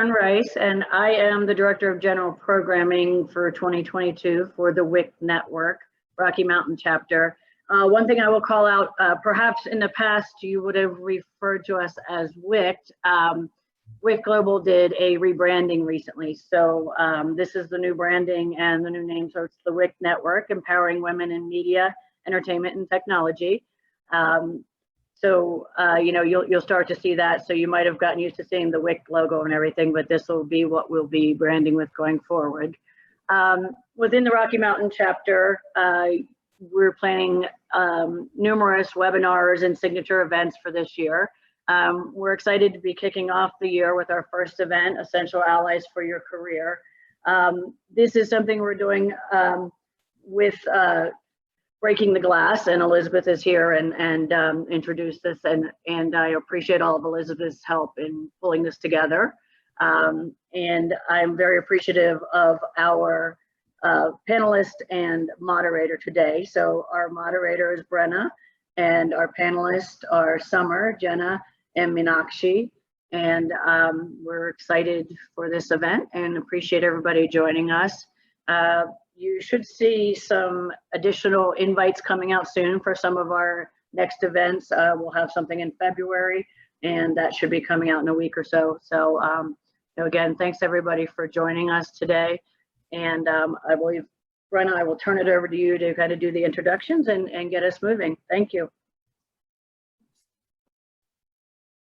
Rice, and I am the Director of General Programming for 2022 for the WIC Network, Rocky Mountain Chapter. One thing I will call out, perhaps in the past you would have referred to us as WIC. WIC Global did a rebranding recently, so this is the new branding and the new name, so it's the WIC Network, Empowering Women in Media, Entertainment, and Technology. You'll start to see that. So you might have gotten used to seeing the WIC logo and everything, but this will be what we'll be branding with going forward. Within the Rocky Mountain chapter, we're planning numerous webinars and signature events for this year. We're excited to be kicking off the year with our first event, Essential Allies for Your Career. This is something we're doing with Breaking the Glass, and Elizabeth is here and introduced this, and I appreciate all of Elizabeth's help in pulling this together. And I'm very appreciative of our panelist and moderator today. So our moderator is Brenna, and our panelists are Summer, Jenna, and Meenakshi. And we're excited for this event and appreciate everybody joining us. You should see some additional invites coming out soon for some of our next events. We'll have something in February, and that should be coming out in a week or so. So again, thanks everybody for joining us today. And I believe, Brenna, I will turn it over to you to kind of do the introductions and get us moving. Thank you.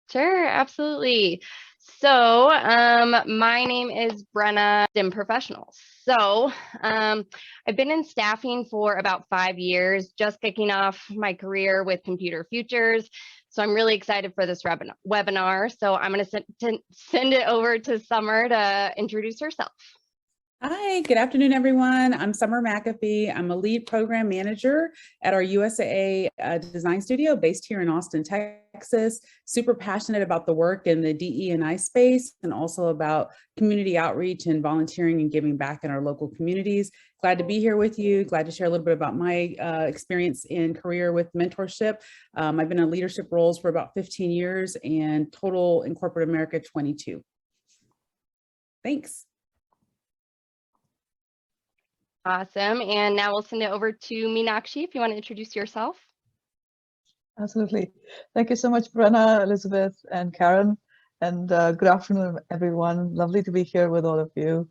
Sure, absolutely. So my name is Brenna, STEM professional. So I've been in staffing for about 5 years, just kicking off my career with Computer Futures. So I'm really excited for this webinar. So I'm going to send it over to Summer to introduce herself. Hi, good afternoon, everyone. I'm Summer McAfee. I'm a lead program manager at our USAA design studio based here in Austin, Texas. Super passionate about the work in the DE&I space and also about community outreach and volunteering and giving back in our local communities. Glad to be here with you. Glad to share a little bit about my experience in career with mentorship. I've been in leadership roles for about 15 years and total in corporate America 22. Thanks. Awesome. And now we'll send it over to Meenakshi if you want to introduce yourself. Absolutely. Thank you so much, Brenna, Elizabeth, and Karen. And good afternoon, everyone. Lovely to be here with all of you.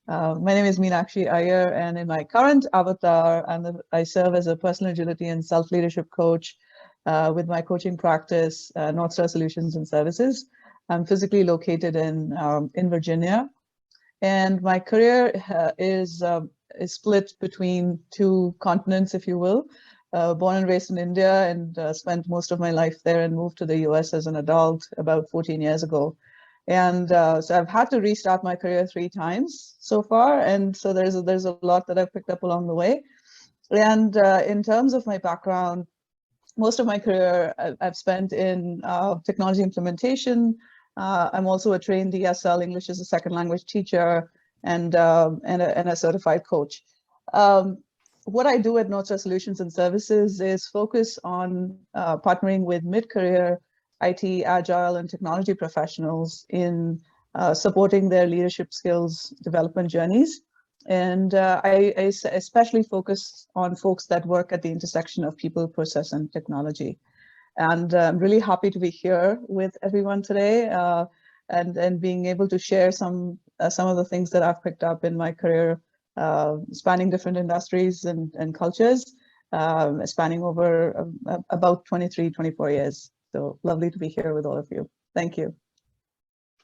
My name is Meenakshi Iyer, and in my current avatar, I serve as a personal agility and self-leadership coach with my coaching practice, North Star Solutions and Services. I'm physically located in Virginia, and my career is split between 2 continents, if you will. Born and raised in India, and spent most of my life there, and moved to the US as an adult about 14 years ago. And so I've had to restart my career 3 times so far, and so there's a lot that I've picked up along the way. And in terms of my background, most of my career I've spent in technology implementation. I'm also a trained ESL, English as a second language teacher, and a certified coach. What I do at North Star Solutions and Services is focus on partnering with mid-career IT, agile, and technology professionals in supporting their leadership skills development journeys. And I especially focus on folks that work at the intersection of people, process, and technology. And I'm really happy to be here with everyone today and being able to share some of the things that I've picked up in my career, spanning different industries and cultures, spanning over about 23, 24 years. So lovely to be here with all of you. Thank you.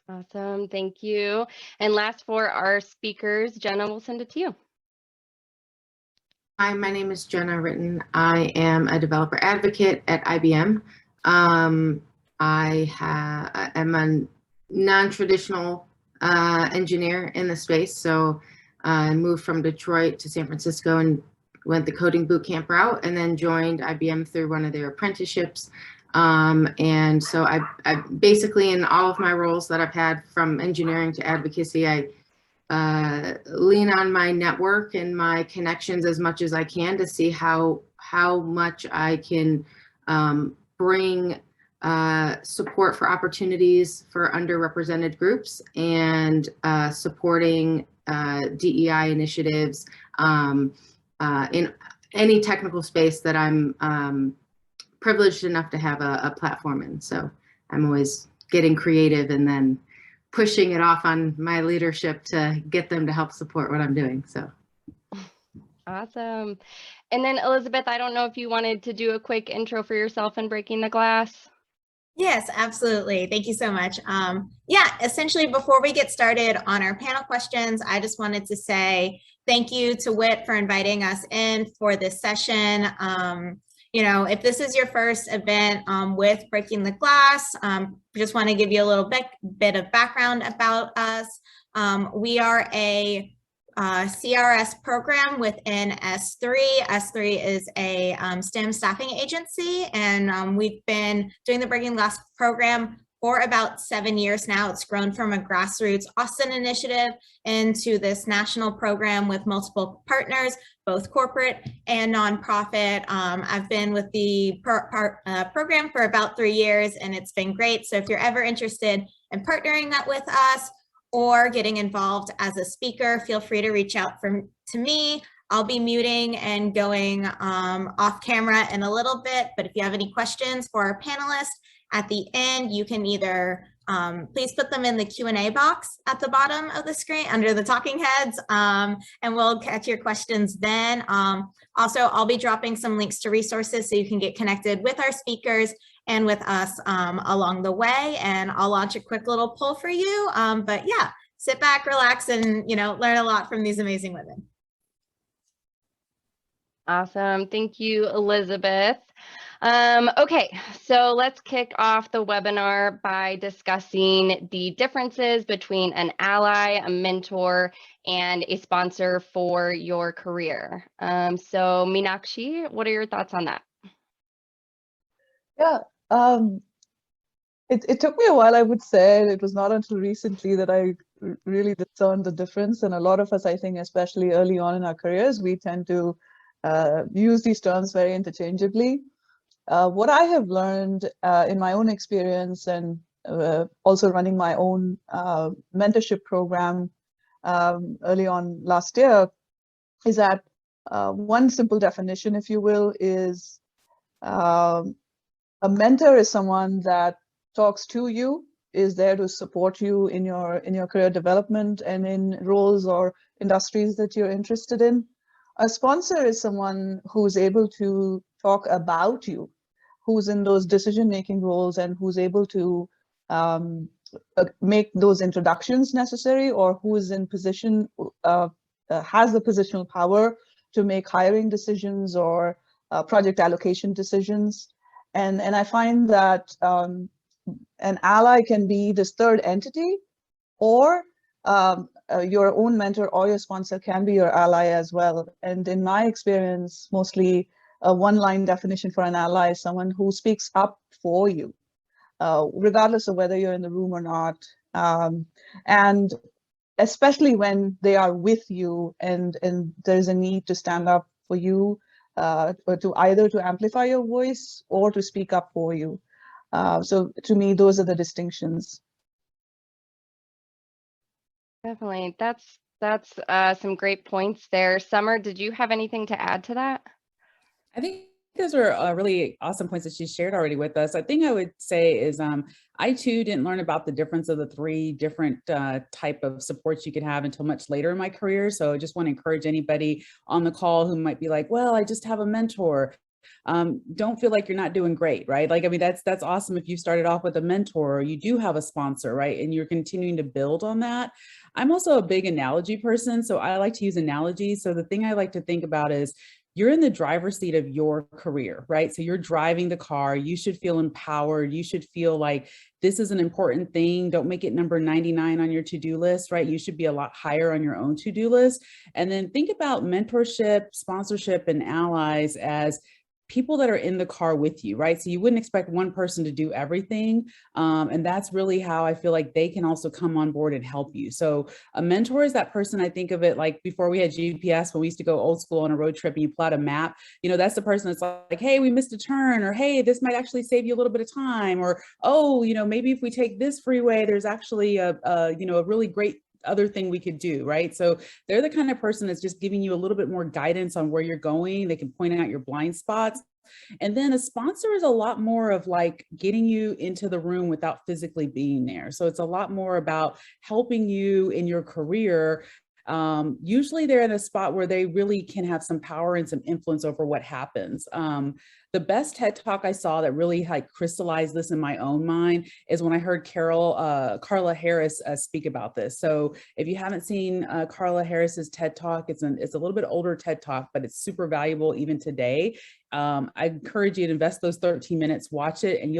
Awesome, thank you. And last for our speakers, Jenna, we'll send it to you. Hi, my name is Jenna Ritten. I am a developer advocate at IBM. I am a non-traditional engineer in the space. So I moved from Detroit to San Francisco and went the coding bootcamp route, and then joined IBM through one of their apprenticeships. And so I basically, in all of my roles that I've had from engineering to advocacy, I lean on my network and my connections as much as I can to see how much I can bring support for opportunities for underrepresented groups and supporting DEI initiatives in any technical space that I'm privileged enough to have a platform in. So I'm always getting creative and then pushing it off on my leadership to get them to help support what I'm doing. So awesome. And then Elizabeth, I don't know if you wanted to do a quick intro for yourself in Breaking the Glass. Yes, absolutely. Thank you so much. Yeah, essentially, before we get started on our panel questions, I just wanted to say thank you to WIT for inviting us in for this session. You know, if this is your first event with Breaking the Glass, just want to give you a little bit of background about us. We are a CRS program within Sthree. Sthree is a STEM staffing agency, and we've been doing the Breaking Glass program for about 7 years now. It's grown from a grassroots Austin initiative into this national program with multiple partners, both corporate and nonprofit. I've been with the program for about 3 years, and it's been great. So if you're ever interested in partnering that with us or getting involved as a speaker, feel free to reach out to me. I'll be muting and going off camera in a little bit, but if you have any questions for our panelists at the end, you can either please put them in the Q&A box at the bottom of the screen under the talking heads, and we'll catch your questions then. Also, I'll be dropping some links to resources so you can get connected with our speakers and with us along the way, and I'll launch a quick little poll for you. But yeah, sit back, relax, and learn a lot from these amazing women. Awesome. Thank you, Elizabeth. Okay, so let's kick off the webinar by discussing the differences between an ally, a mentor, and a sponsor for your career. So Meenakshi, what are your thoughts on that? Yeah, it took me a while, I would say. It was not until recently that I really discerned the difference. And a lot of us, I think, especially early on in our careers, we tend to use these terms very interchangeably. What I have learned in my own experience and also running my own mentorship program early on last year is that one simple definition, if you will, is a mentor is someone that talks to you, is there to support you in your career development and in roles or industries that you're interested in. A sponsor is someone who's able to talk about you, who's in those decision-making roles and who's able to make those introductions necessary, or who is in position, has the positional power to make hiring decisions or project allocation decisions. And I find that an ally can be this third entity, or your own mentor or your sponsor can be your ally as well. And in my experience, mostly a one-line definition for an ally is someone who speaks up for you, regardless of whether you're in the room or not. And especially when they are with you and there's a need to stand up for you, or to either to amplify your voice or to speak up for you. So to me, those are the distinctions. Definitely. That's some great points there. Summer, did you have anything to add to that? I think those were really awesome points that she shared already with us. I think I would say is I too didn't learn about the difference of the 3 different type of supports you could have until much later in my career. So I just want to encourage anybody on the call who might be like, well, I just have a mentor. Don't feel like you're not doing great, right? Like, I mean, that's awesome if you started off with a mentor or you do have a sponsor, right? And you're continuing to build on that. I'm also a big analogy person, so I like to use analogies. So the thing I like to think about is you're in the driver's seat of your career, right? So you're driving the car, you should feel empowered. You should feel like this is an important thing. Don't make it number 99 on your to-do list, right? You should be a lot higher on your own to-do list. And then think about mentorship, sponsorship, and allies as people that are in the car with you, right? So you wouldn't expect one person to do everything. And that's really how I feel like they can also come on board and help you. So a mentor is that person. I think of it like before we had GPS, when we used to go old school on a road trip and you plot a map, you know, that's the person that's like, hey, we missed a turn, or hey, this might actually save you a little bit of time, or, oh, you know, maybe if we take this freeway, there's actually a really great other thing we could do, right? So they're the kind of person that's just giving you a little bit more guidance on where you're going. They can point out your blind spots. And then a sponsor is a lot more of like getting you into the room without physically being there. So it's a lot more about helping you in your career. Usually they're in a spot where they really can have some power and some influence over what happens. The best TED Talk I saw that really like crystallized this in my own mind is when I heard Carla Harris speak about this. So if you haven't seen Carla Harris's TED Talk, it's a little bit older TED Talk, but it's super valuable even today. I encourage you to invest those 13 minutes, watch it, and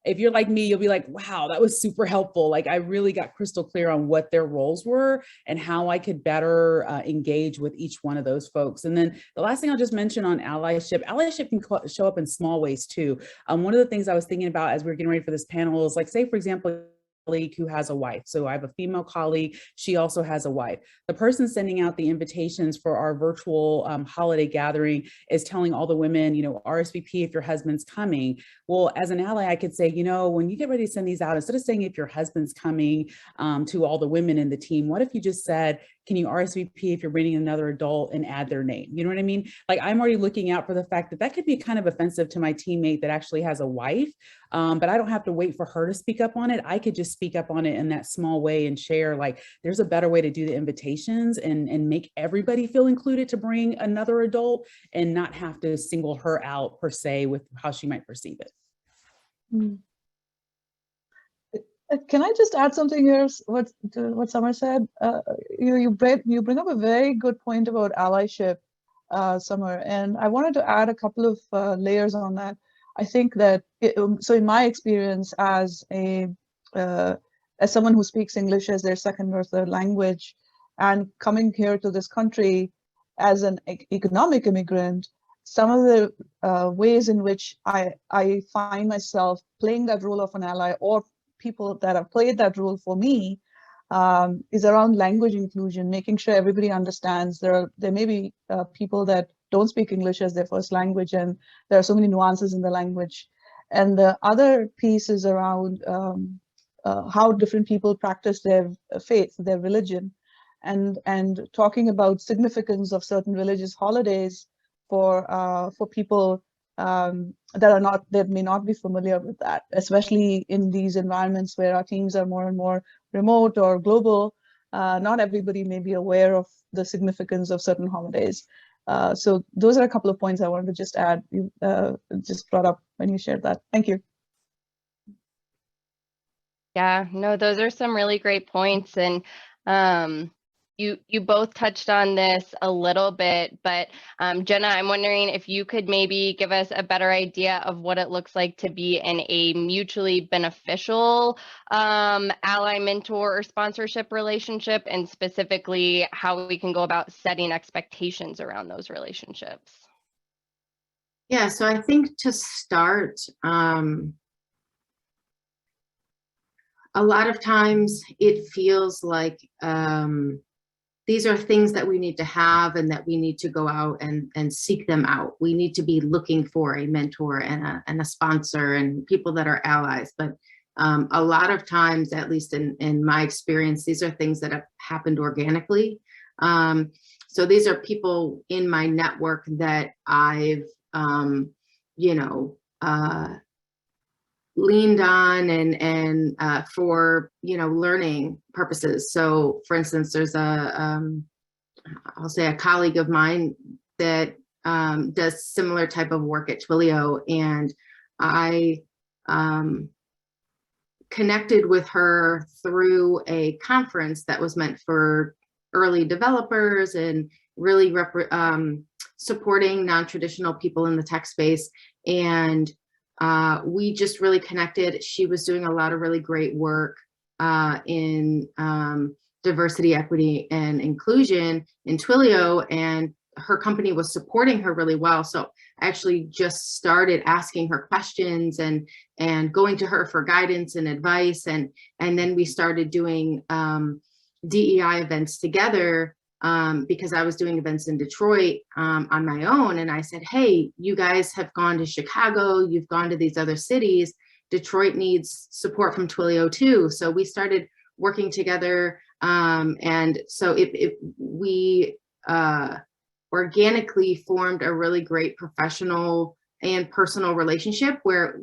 if you're like me, you'll be like, wow, that was super helpful. Like I really got crystal clear on what their roles were and how I could better engage with each one of those folks. And then the last thing I'll just mention on allyship can show up in small ways too. One of the things I was thinking about as we were getting ready for this panel is like, say, for example, who has a wife. So I have a female colleague. She also has a wife. The person sending out the invitations for our virtual holiday gathering is telling all the women, you know, RSVP if your husband's coming. Well, as an ally, I could say, you know, when you get ready to send these out, instead of saying if your husband's coming to all the women in the team, what if you just said, can you RSVP if you're bringing another adult and add their name? You know what I mean? Like I'm already looking out for the fact that that could be kind of offensive to my teammate that actually has a wife, but I don't have to wait for her to speak up on it. I could just speak up on it in that small way and share like there's a better way to do the invitations and make everybody feel included to bring another adult and not have to single her out per se with how she might perceive it. Mm. Can I just add something here? What Summer said. You bring up a very good point about allyship, Summer, and I wanted to add a couple of layers on that. I think that so in my experience as someone who speaks English as their second or third language, and coming here to this country as an economic immigrant, some of the ways in which I find myself playing that role of an ally, or people that have played that role for me, is around language inclusion, making sure everybody understands. There may be people that don't speak English as their first language, and there are so many nuances in the language. And the other piece is around how different people practice their faith, their religion, and talking about significance of certain religious holidays for people that may not be familiar with that, especially in these environments where our teams are more and more remote or global. Not everybody may be aware of the significance of certain holidays. So those are a couple of points I wanted to just add. You just brought up when you shared that. Thank you. Yeah, no, those are some really great points. And you both touched on this a little bit, but Jenna, I'm wondering if you could maybe give us a better idea of what it looks like to be in a mutually beneficial ally, mentor, or sponsorship relationship, and specifically how we can go about setting expectations around those relationships. Yeah, so I think to start, a lot of times it feels like these are things that we need to have and that we need to go out and seek them out. We need to be looking for a mentor and a sponsor and people that are allies. But a lot of times, at least in my experience, these are things that have happened organically. So these are people in my network that I've, leaned on and for learning purposes. So for instance, there's I'll say a colleague of mine that does similar type of work at Twilio, and I connected with her through a conference that was meant for early developers and really supporting non-traditional people in the tech space. And we just really connected. She was doing a lot of really great work in diversity, equity, and inclusion in Twilio. And her company was supporting her really well. So I actually just started asking her questions and going to her for guidance and advice. And then we started doing DEI events together because I was doing events in Detroit on my own. And I said, hey, you guys have gone to Chicago, you've gone to these other cities. Detroit needs support from Twilio too. So we started working together. And so we organically formed a really great professional and personal relationship where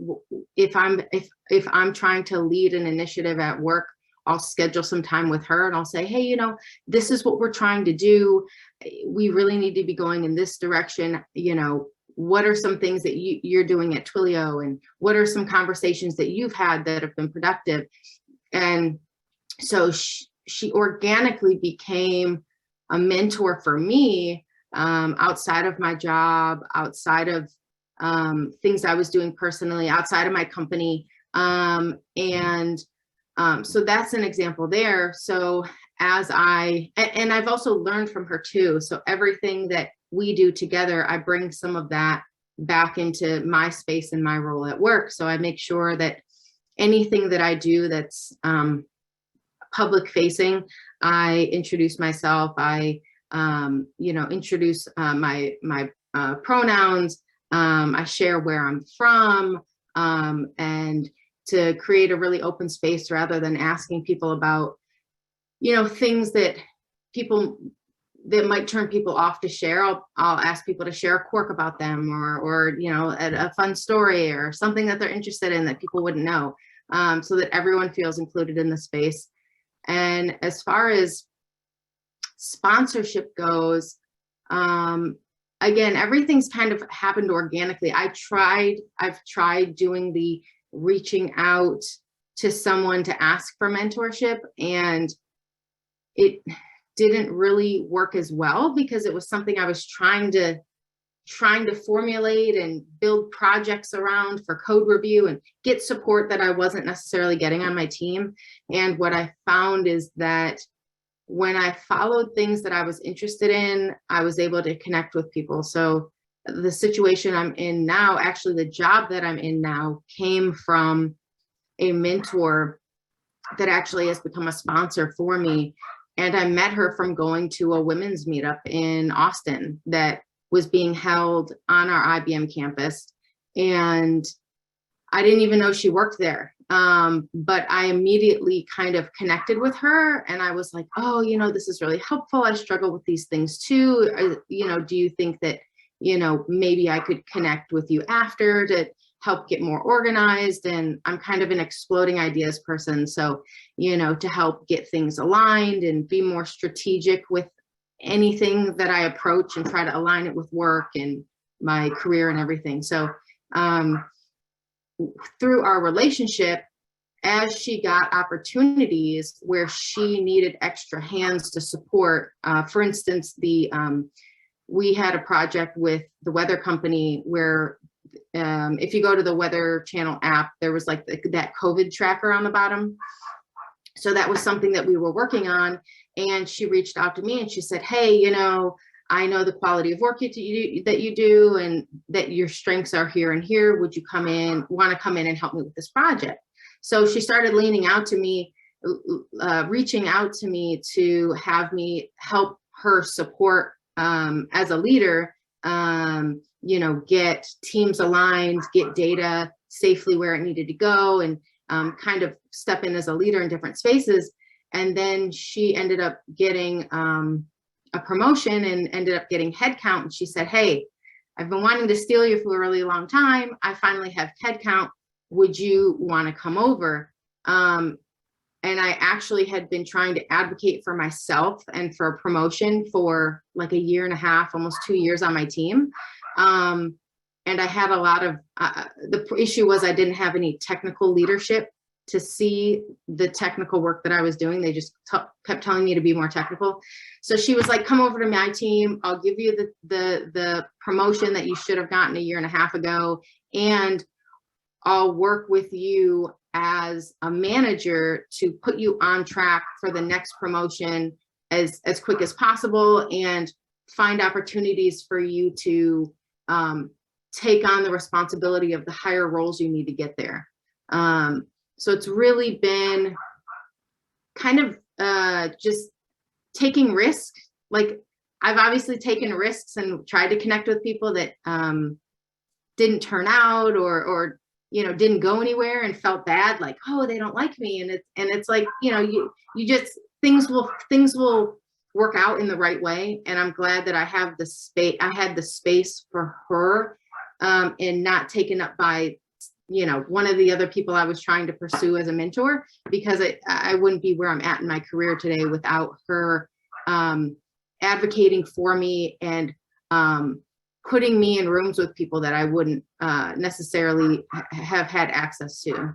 if I'm trying to lead an initiative at work, I'll schedule some time with her and I'll say, hey, you know, this is what we're trying to do. We really need to be going in this direction. You know, what are some things that you're doing at Twilio, and what are some conversations that you've had that have been productive? And so she organically became a mentor for me outside of my job, outside of things I was doing personally, outside of my company. So that's an example there. So and I've also learned from her too. So everything that we do together, I bring some of that back into my space and my role at work. So I make sure that anything that I do that's public facing, I introduce myself. I, introduce my pronouns. I share where I'm from, and to create a really open space rather than asking people about, things that might turn people off to share. I'll ask people to share a quirk about them or a fun story or something that they're interested in that people wouldn't know, so that everyone feels included in the space. And as far as sponsorship goes, again, everything's kind of happened organically. I've tried doing the reaching out to someone to ask for mentorship, and it didn't really work as well because it was something I was trying to formulate and build projects around for code review and get support that I wasn't necessarily getting on my team. And what I found is that when I followed things that I was interested in, I was able to connect with people. So the situation I'm in now, actually the job that I'm in now, came from a mentor that actually has become a sponsor for me. And I met her from going to a women's meetup in Austin that was being held on our IBM campus. And I didn't even know she worked there. But I immediately kind of connected with her, and I was like, oh, this is really helpful. I struggle with these things too. Do you think that, maybe I could connect with you after to help get more organized? And I'm kind of an exploding ideas person. So, to help get things aligned and be more strategic with anything that I approach and try to align it with work and my career and everything. So through our relationship, as she got opportunities where she needed extra hands to support, for instance, we had a project with the weather company where if you go to the Weather Channel app, there was like that COVID tracker on the bottom. So that was something that we were working on. And she reached out to me and she said, hey, I know the quality of work that you do and that your strengths are here and here. Would you want to come in and help me with this project? So she started leaning out to me, reaching out to me to have me help her support as a leader, get teams aligned, get data safely where it needed to go, and kind of step in as a leader in different spaces. And then she ended up getting a promotion and ended up getting headcount. And she said, hey, I've been wanting to steal you for a really long time. I finally have headcount. Would you want to come over? And I actually had been trying to advocate for myself and for a promotion for like a year and a half, almost 2 years on my team. And I had a lot of, the issue was I didn't have any technical leadership to see the technical work that I was doing. They just kept telling me to be more technical. So she was like, come over to my team. I'll give you the promotion that you should have gotten a year and a half ago. And I'll work with you as a manager to put you on track for the next promotion as quick as possible. And find opportunities for you to take on the responsibility of the higher roles you need to get there. So it's really been kind of just taking risks. Like, I've obviously taken risks and tried to connect with people that didn't turn out or you know, didn't go anywhere, and felt bad, like, oh, they don't like me. And it's like, you know, you just, things will work out in the right way. And I'm glad that I had the space for her, and not taken up by, you know, one of the other people I was trying to pursue as a mentor, because I wouldn't be where I'm at in my career today without her advocating for me and putting me in rooms with people that I wouldn't necessarily have had access to.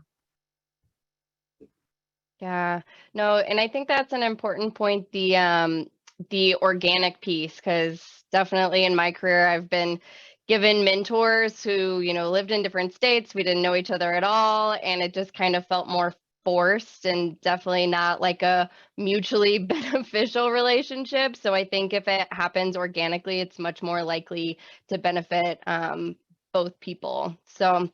Yeah, no, and I think that's an important point, the organic piece, because definitely in my career, I've been given mentors who, you know, lived in different states. We didn't know each other at all, and it just kind of felt more forced and definitely not like a mutually beneficial relationship. So I think if it happens organically, it's much more likely to benefit both people. So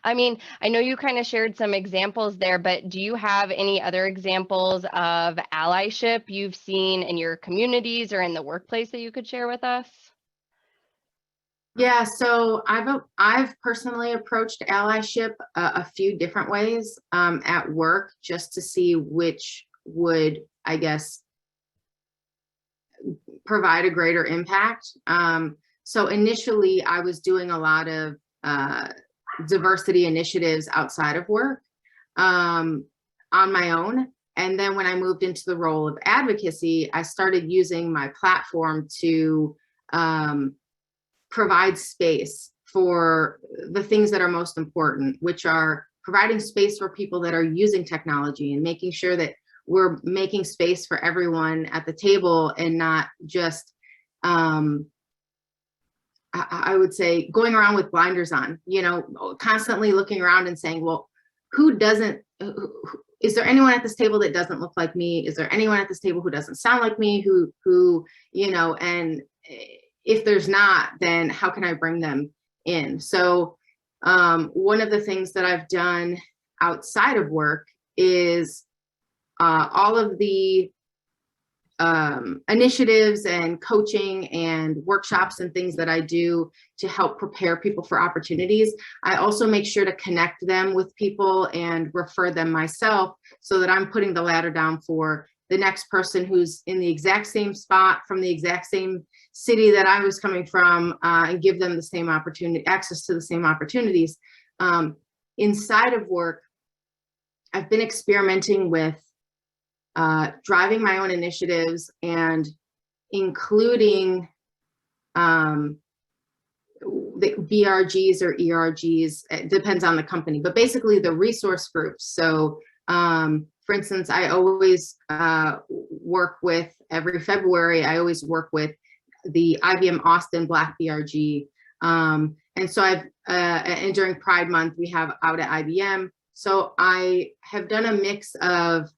I mean, I know you kind of shared some examples there, but do you have any other examples of allyship you've seen in your communities or in the workplace that you could share with us? Yeah, so I've personally approached allyship a few different ways at work, just to see which would, I guess, provide a greater impact. So initially, I was doing a lot of diversity initiatives outside of work on my own. And then when I moved into the role of advocacy, I started using my platform to provide space for the things that are most important, which are providing space for people that are using technology and making sure that we're making space for everyone at the table, and not just, I would say, going around with blinders on, you know, constantly looking around and saying, well, is there anyone at this table that doesn't look like me? Is there anyone at this table who doesn't sound like me, who, you know, and if there's not, then how can I bring them in? So one of the things that I've done outside of work is all of the initiatives and coaching and workshops and things that I do to help prepare people for opportunities. I also make sure to connect them with people and refer them myself, so that I'm putting the ladder down for the next person who's in the exact same spot from the exact same city that I was coming from, and give them the same opportunity, access to the same opportunities. Inside of work, I've been experimenting with driving my own initiatives and including the BRGs or ERGs. It depends on the company, but basically the resource groups. So for instance, I always work with, every February, I always work with the IBM Austin Black BRG. And so and during Pride Month, we have out at IBM. So I have done a mix of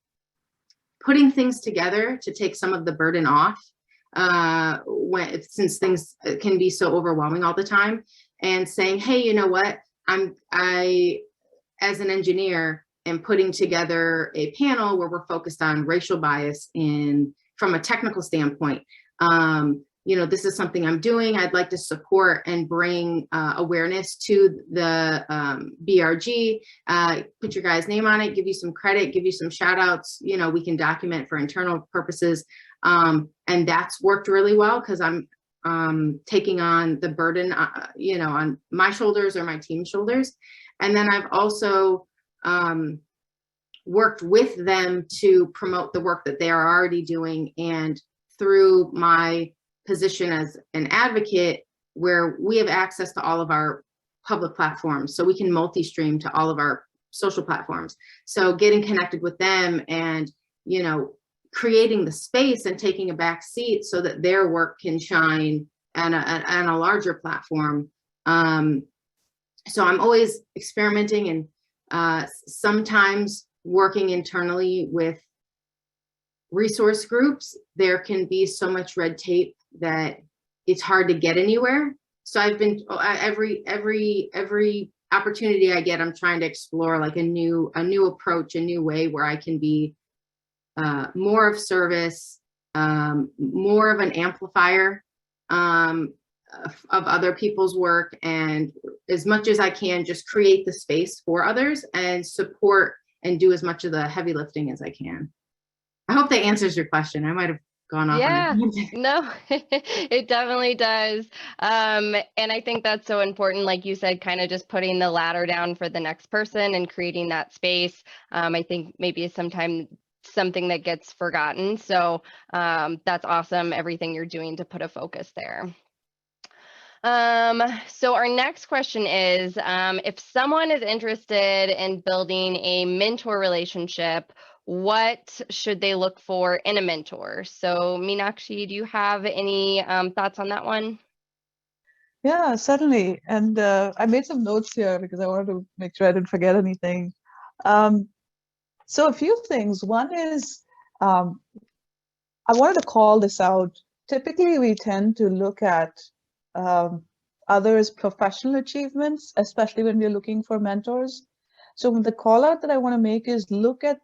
putting things together to take some of the burden off, since things can be so overwhelming all the time, and saying, hey, you know what, I as an engineer am putting together a panel where we're focused on racial bias from a technical standpoint. You know, this is something I'm doing. I'd like to support and bring awareness to the BRG, put your guys' name on it, give you some credit, give you some shout outs, you know, we can document for internal purposes. And that's worked really well, because I'm taking on the burden, you know, on my shoulders or my team's shoulders. And then I've also worked with them to promote the work that they are already doing. And through my position as an advocate, where we have access to all of our public platforms, so we can multi-stream to all of our social platforms. So getting connected with them and, you know, creating the space and taking a back seat so that their work can shine on a larger platform. So I'm always experimenting and sometimes working internally with resource groups, there can be so much red tape that it's hard to get anywhere. So I've been every opportunity I get, I'm trying to explore like a new approach, a new way where I can be more of service, more of an amplifier of other people's work, and as much as I can just create the space for others and support and do as much of the heavy lifting as I can. I hope that answers your question. I might have gone off. Yeah, on a no, it definitely does. And I think that's so important, like you said, kind of just putting the ladder down for the next person and creating that space. I think maybe sometimes something that gets forgotten. So that's awesome, everything you're doing to put a focus there. So our next question is, if someone is interested in building a mentor relationship, what should they look for in a mentor? So Meenakshi, do you have any thoughts on that one? Yeah, certainly. And I made some notes here because I wanted to make sure I didn't forget anything. So a few things. One is, I wanted to call this out. Typically, we tend to look at others' professional achievements, especially when we're looking for mentors. So the call out that I want to make is look at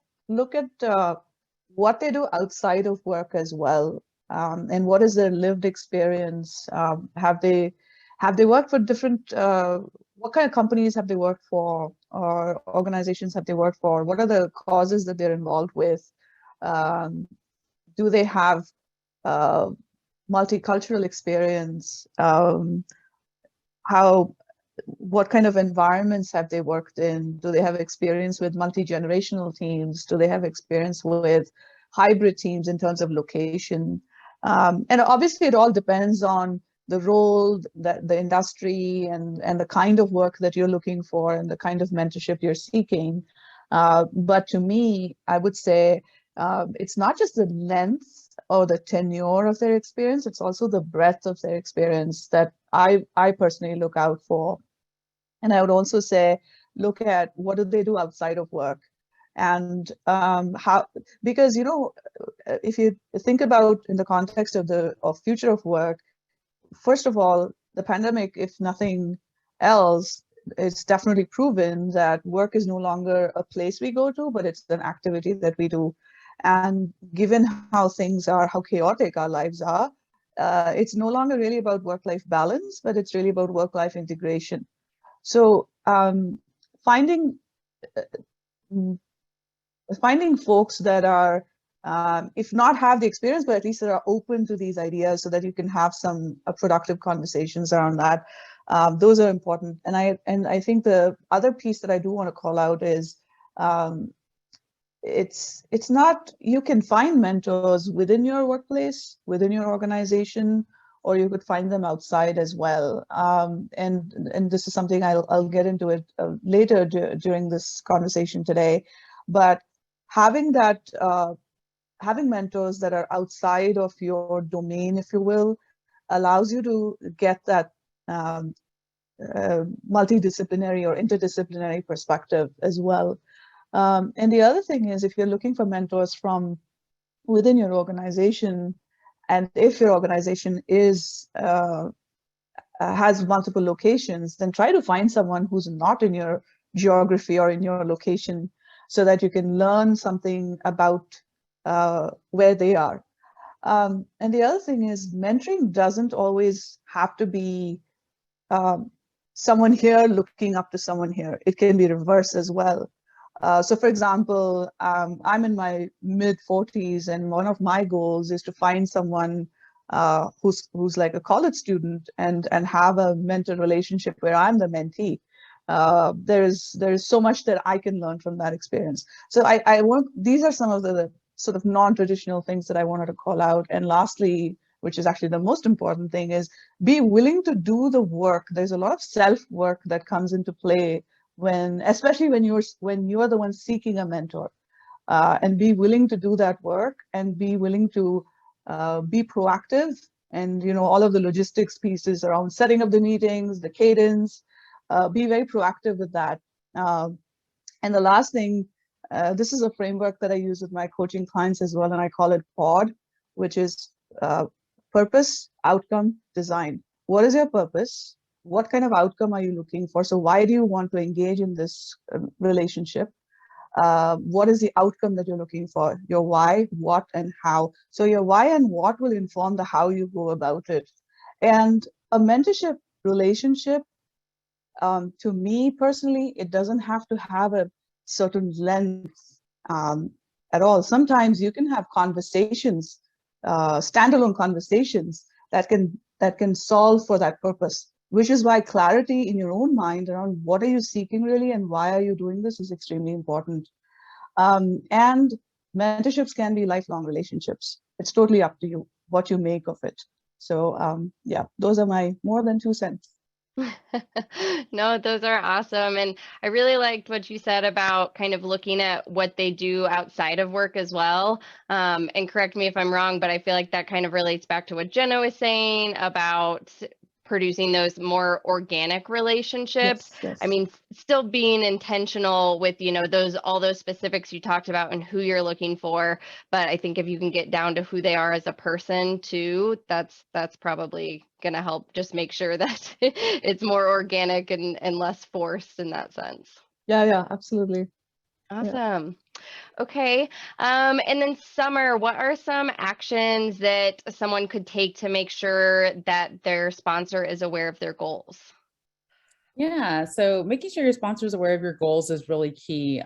what they do outside of work as well, and what is their lived experience. Have they worked for different? What kind of companies have they worked for, or organizations have they worked for? What are the causes that they're involved with? Do they have multicultural experience? What kind of environments have they worked in? Do they have experience with multi-generational teams? Do they have experience with hybrid teams in terms of location? And obviously it all depends on the role, that the industry, and the kind of work that you're looking for and the kind of mentorship you're seeking. But to me, I would say it's not just the length or the tenure of their experience, it's also the breadth of their experience that I personally look out for. And I would also say, look at what do they do outside of work, and how, because, you know, if you think about in the context of the future of work, first of all, the pandemic, if nothing else, it's definitely proven that work is no longer a place we go to, but it's an activity that we do. And given how things are, how chaotic our lives are, it's no longer really about work-life balance, but it's really about work-life integration. So finding folks that are, if not have the experience, but at least that are open to these ideas, so that you can have some productive conversations around that. Those are important. And I think the other piece that I do want to call out is, it's not, you can find mentors within your workplace, within your organization, or you could find them outside as well. And this is something I'll get into it later during this conversation today. But having that, having mentors that are outside of your domain, if you will, allows you to get that multidisciplinary or interdisciplinary perspective as well. And the other thing is, if you're looking for mentors from within your organization, and if your organization is has multiple locations, then try to find someone who's not in your geography or in your location, so that you can learn something about where they are. And the other thing is, mentoring doesn't always have to be someone here looking up to someone here. It can be reverse as well. So for example, I'm in my mid-40s, and one of my goals is to find someone who's like a college student, and have a mentor relationship where I'm the mentee. There's so much that I can learn from that experience. So I want, these are some of the sort of non-traditional things that I wanted to call out. And lastly, which is actually the most important thing, is be willing to do the work. There's a lot of self-work that comes into play especially when you're the one seeking a mentor, and be willing to do that work, and be willing to be proactive, and, you know, all of the logistics pieces around setting up the meetings, the cadence, be very proactive with that. And the last thing This is a framework that I use with my coaching clients as well, and I call it POD, which is purpose, outcome, design. What is your purpose? What kind of outcome are you looking for? So why do you want to engage in this relationship? What is the outcome that you're looking for? Your why, what, and how. So your why and what will inform the how you go about it. And a mentorship relationship, to me personally, it doesn't have to have a certain length at all. Sometimes you can have conversations, standalone conversations that can solve for that purpose, which is why clarity in your own mind around what are you seeking really and why are you doing this is extremely important. And mentorships can be lifelong relationships. It's totally up to you what you make of it. So yeah, those are my more than 2 cents. No, those are awesome. And I really liked what you said about kind of looking at what they do outside of work as well. And correct me if I'm wrong, but I feel like that kind of relates back to what Jenna was saying about producing those more organic relationships. Yes, yes. I mean, still being intentional with, all those specifics you talked about and who you're looking for. But I think if you can get down to who they are as a person too, that's probably going to help just make sure that it's more organic and less forced in that sense. Yeah, absolutely. Awesome. Okay. And then Summer, what are some actions that someone could take to make sure that their sponsor is aware of their goals? Yeah, so making sure your sponsor is aware of your goals is really key,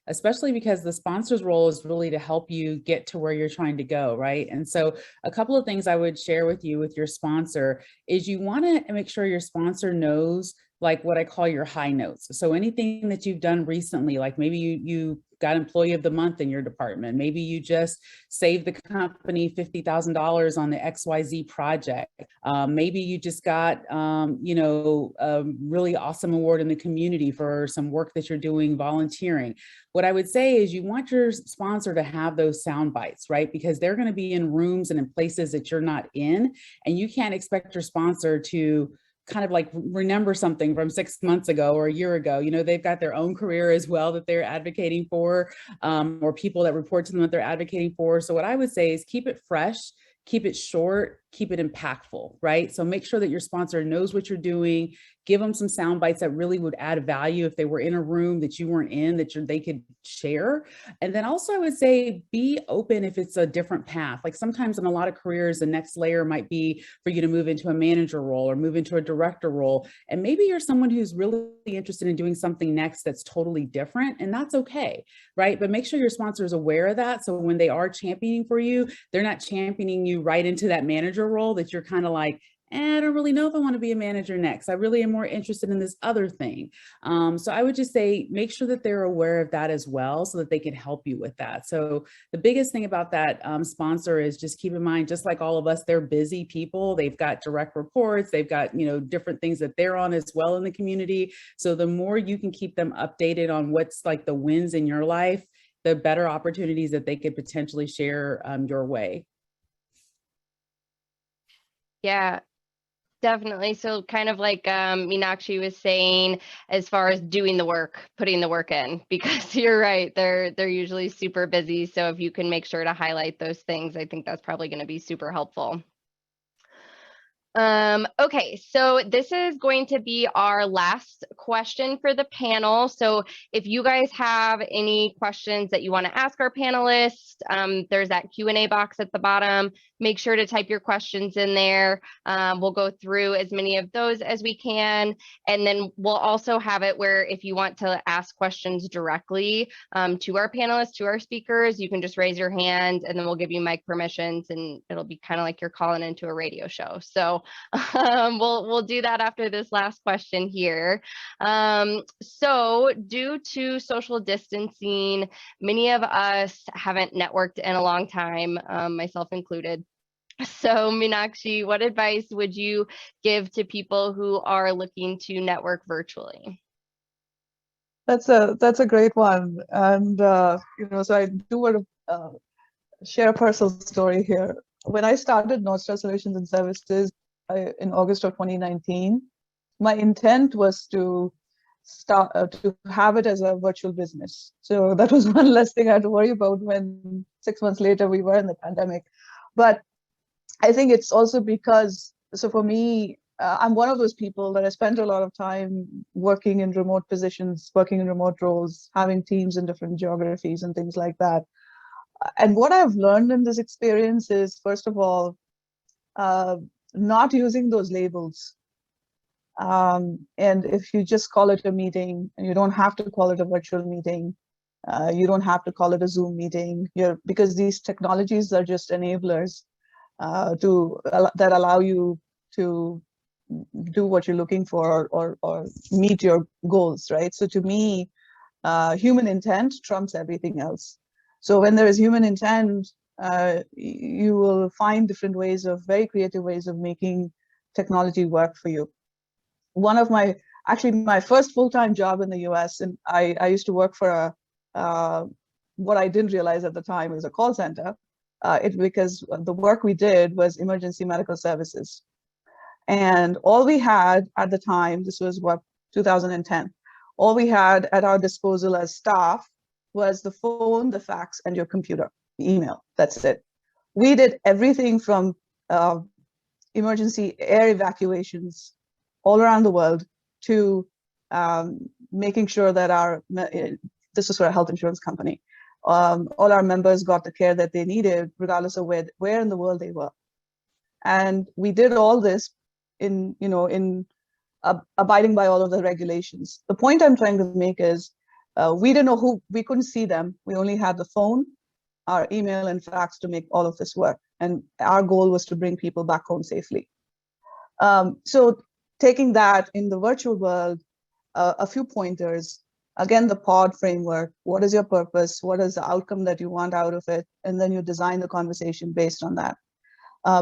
especially because the sponsor's role is really to help you get to where you're trying to go, right? And so a couple of things I would share with you with your sponsor is you want to make sure your sponsor knows like what I call your high notes. So anything that you've done recently, like maybe you got employee of the month in your department, maybe you just saved the company $50,000 on the XYZ project. Maybe you just got, a really awesome award in the community for some work that you're doing volunteering. What I would say is you want your sponsor to have those sound bites, right? Because they're going to be in rooms and in places that you're not in, and you can't expect your sponsor to kind of like remember something from 6 months ago or a year ago. They've got their own career as well that they're advocating for, or people that report to them that they're advocating for. So what I would say is keep it fresh, keep it short, keep it impactful, right? So make sure that your sponsor knows what you're doing, give them some sound bites that really would add value if they were in a room that you weren't in, that they could share. And then also I would say, be open if it's a different path. Like sometimes in a lot of careers, the next layer might be for you to move into a manager role or move into a director role. And maybe you're someone who's really interested in doing something next that's totally different, and that's okay, right? But make sure your sponsor is aware of that. So when they are championing for you, they're not championing you right into that manager role that you're kind of like, I don't really know if I want to be a manager next. I really am more interested in this other thing. So I would just say, make sure that they're aware of that as well so that they can help you with that. So the biggest thing about that sponsor is just keep in mind, just like all of us, they're busy people. They've got direct reports. They've got, different things that they're on as well in the community. So the more you can keep them updated on what's like the wins in your life, the better opportunities that they could potentially share your way. Yeah, definitely. So kind of like Meenakshi was saying, as far as doing the work, putting the work in, because you're right, they're usually super busy. So if you can make sure to highlight those things, I think that's probably going to be super helpful. Okay, so this is going to be our last question for the panel. So if you guys have any questions that you want to ask our panelists, there's that Q&A box at the bottom. Make sure to type your questions in there. We'll go through as many of those as we can. And then we'll also have it where if you want to ask questions directly to our panelists, to our speakers, you can just raise your hand and then we'll give you mic permissions, and it'll be kind of like you're calling into a radio show. So we'll do that after this last question here. So due to social distancing, many of us haven't networked in a long time, myself included. So Meenakshi, what advice would you give to people who are looking to network virtually? That's a great one. And, so I do want to share a personal story here. When I started North Star Solutions and Services in August of 2019, my intent was to to have it as a virtual business. So that was one less thing I had to worry about when 6 months later we were in the pandemic. But I think it's also because, so for me, I'm one of those people that I spent a lot of time working in remote positions, working in remote roles, having teams in different geographies and things like that. And what I've learned in this experience is, first of all, not using those labels. And if you just call it a meeting, and you don't have to call it a virtual meeting, you don't have to call it a Zoom meeting, because these technologies are just enablers that allow you to do what you're looking for or meet your goals, right? So to me, human intent trumps everything else. So when there is human intent, you will find different ways of, very creative ways of making technology work for you. One of my first full-time job in the US, and I used to work for what I didn't realize at the time was a call center, because the work we did was emergency medical services. And all we had at the time, this was 2010, all we had at our disposal as staff was the phone, the fax, and your computer, the email. That's it. We did everything from emergency air evacuations all around the world to making sure that this was for a health insurance company, all our members got the care that they needed, regardless of where in the world they were. And we did all this in abiding by all of the regulations. The point I'm trying to make is we didn't know we couldn't see them. We only had the phone, our email, and fax to make all of this work. And our goal was to bring people back home safely. So taking that in the virtual world, a few pointers. Again, the pod framework. What is your purpose? What is the outcome that you want out of it? And then you design the conversation based on that.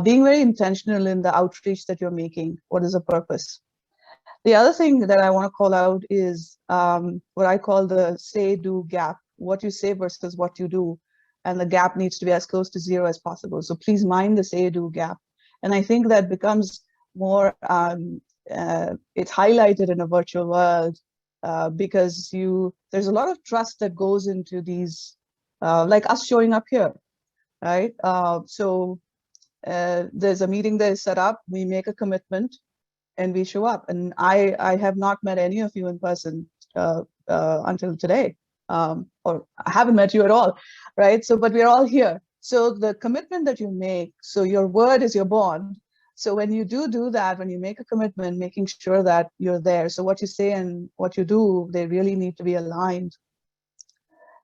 Being very intentional in the outreach that you're making. What is the purpose? The other thing that I want to call out is what I call the say-do gap. What you say versus what you do. And the gap needs to be as close to zero as possible. So please mind the say-do gap. And I think that becomes more, it's highlighted in a virtual world because there's a lot of trust that goes into these, like us showing up here, right? So there's a meeting that is set up, we make a commitment, and we show up. And I have not met any of you in person until today, or I haven't met you at all, right? So, but we're all here. So the commitment that you make, so your word is your bond. So when you do that, when you make a commitment, making sure that you're there. So what you say and what you do, they really need to be aligned.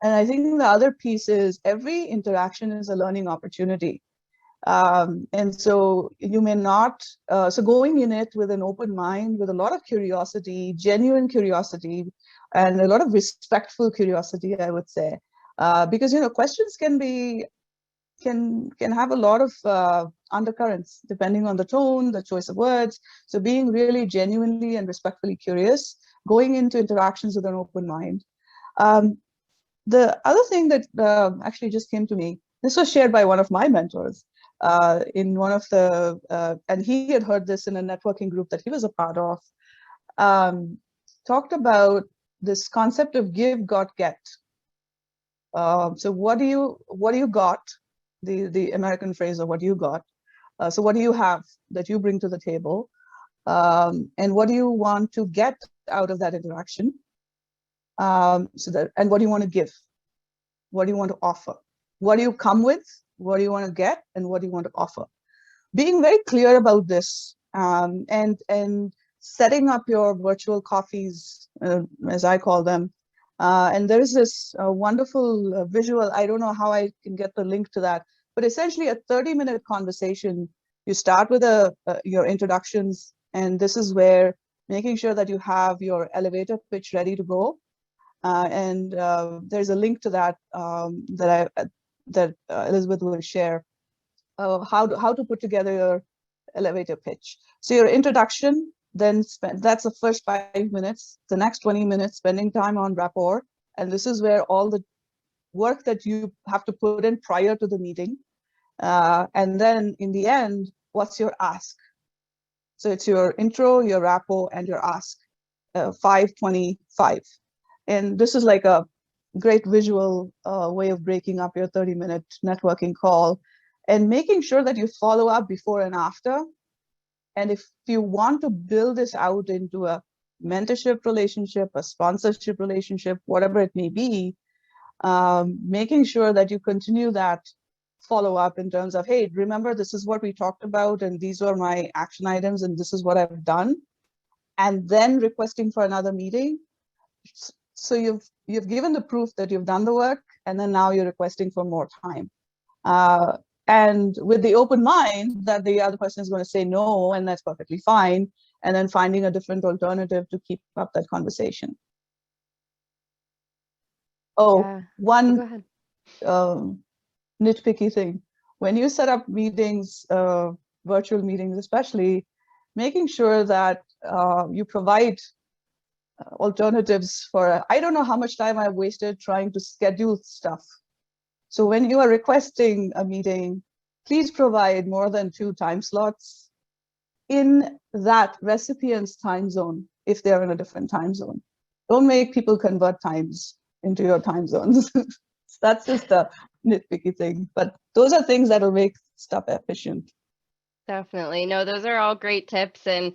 And I think the other piece is every interaction is a learning opportunity. And so you may not, so going in it with an open mind, with a lot of curiosity, genuine curiosity, and a lot of respectful curiosity, I would say, because, questions can have a lot of undercurrents depending on the tone, the choice of words. So being really genuinely and respectfully curious, going into interactions with an open mind. The other thing that actually just came to me, this was shared by one of my mentors in one of the, and he had heard this in a networking group that he was a part of, talked about this concept of give, got, get. So what do you got? The American phrase of what you got. So what do you have that you bring to the table? And what do you want to get out of that interaction? And what do you want to give? What do you want to offer? What do you come with? What do you want to get? And what do you want to offer? Being very clear about this and setting up your virtual coffees, as I call them. And there is this wonderful visual. I don't know how I can get the link to that, but essentially a 30-minute conversation. You start with your introductions, and this is where making sure that you have your elevator pitch ready to go. And there's a link to that that Elizabeth will share, how to put together your elevator pitch. So your introduction, then that's the first 5 minutes. The next 20 minutes, spending time on rapport. And this is where all the work that you have to put in prior to the meeting. And then in the end, what's your ask? So it's your intro, your rapport, and your ask. 5:25. And this is like a great visual way of breaking up your 30-minute networking call and making sure that you follow up before and after. And if you want to build this out into a mentorship relationship, a sponsorship relationship, whatever it may be, making sure that you continue that follow up in terms of, hey, remember, this is what we talked about, and these are my action items, and this is what I've done, and then requesting for another meeting. So you've given the proof that you've done the work, and then now you're requesting for more time. And with the open mind that the other person is going to say no, and that's perfectly fine, and then finding a different alternative to keep up that conversation. Oh, Yeah. one Go ahead. nitpicky thing. When you set up meetings, virtual meetings especially, making sure that you provide alternatives for, I don't know how much time I've wasted trying to schedule stuff. So when you are requesting a meeting, please provide more than 2 time slots in that recipient's time zone if they're in a different time zone. Don't make people convert times into your time zones. That's just a nitpicky thing, but those are things that will make stuff efficient. Definitely. No, those are all great tips. And